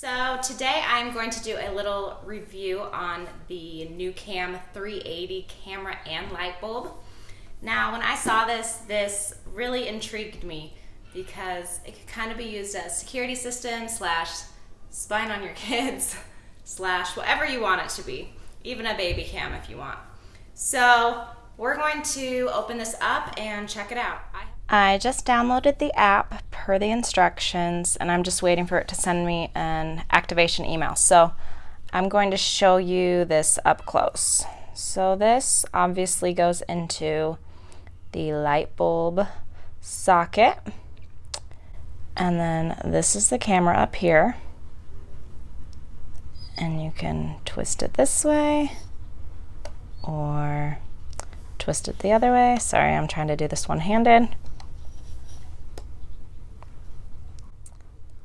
So today I'm going to do a little review on the NuCam 380 camera and light bulb. Now when I saw this really intrigued me because it could kind of be used as security system slash spying on your kids slash whatever you want it to be, even a baby cam if you want. So we're going to open this up and check it out. I just downloaded the app per the instructions and I'm just waiting for it to send me an activation email. So I'm going to show you this up close. So this obviously goes into the light bulb socket, and then this is the camera up here, and you can twist it this way or twist it the other way. Sorry, I'm trying to do this one-handed.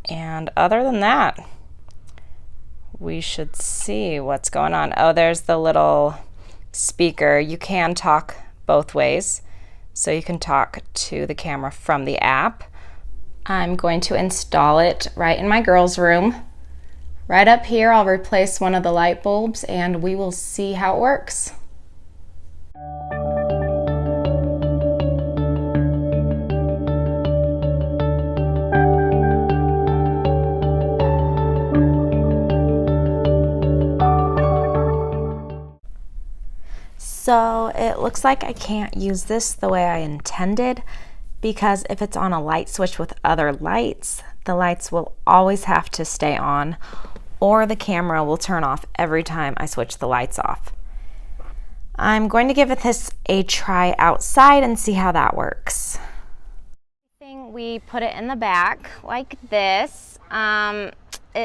And other than that, we should see what's going on. Oh, there's the little speaker. You can talk both ways, so you can talk to the camera from the app. I'm going to install it right in my girls' room. Right up here, I'll replace one of the light bulbs and we will see how it works. So it looks like I can't use this the way I intended, because if it's on a light switch with other lights, the lights will always have to stay on, or the camera will turn off every time I switch the lights off. I'm going to give this a try outside and see how that works. We put it in the back like this. It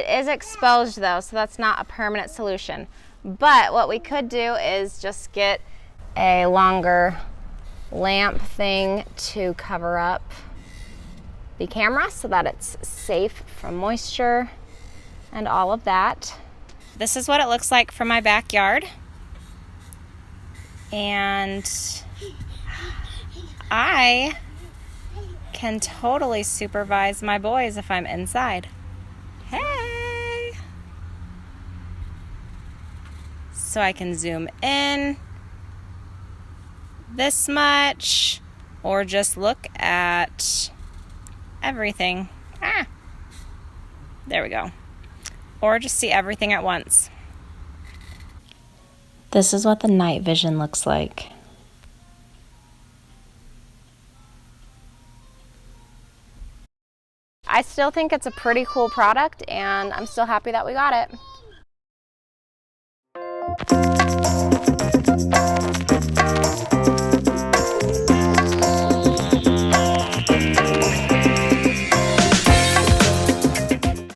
is exposed though, so that's not a permanent solution. But what we could do is just get a longer lamp thing to cover up the camera so that it's safe from moisture and all of that. This is what it looks like from my backyard. And I can totally supervise my boys if I'm inside. Hey! So I can zoom in this much or just look at everything. There we go. Or just see everything at once. This is what the night vision looks like. I still think it's a pretty cool product and I'm still happy that we got it.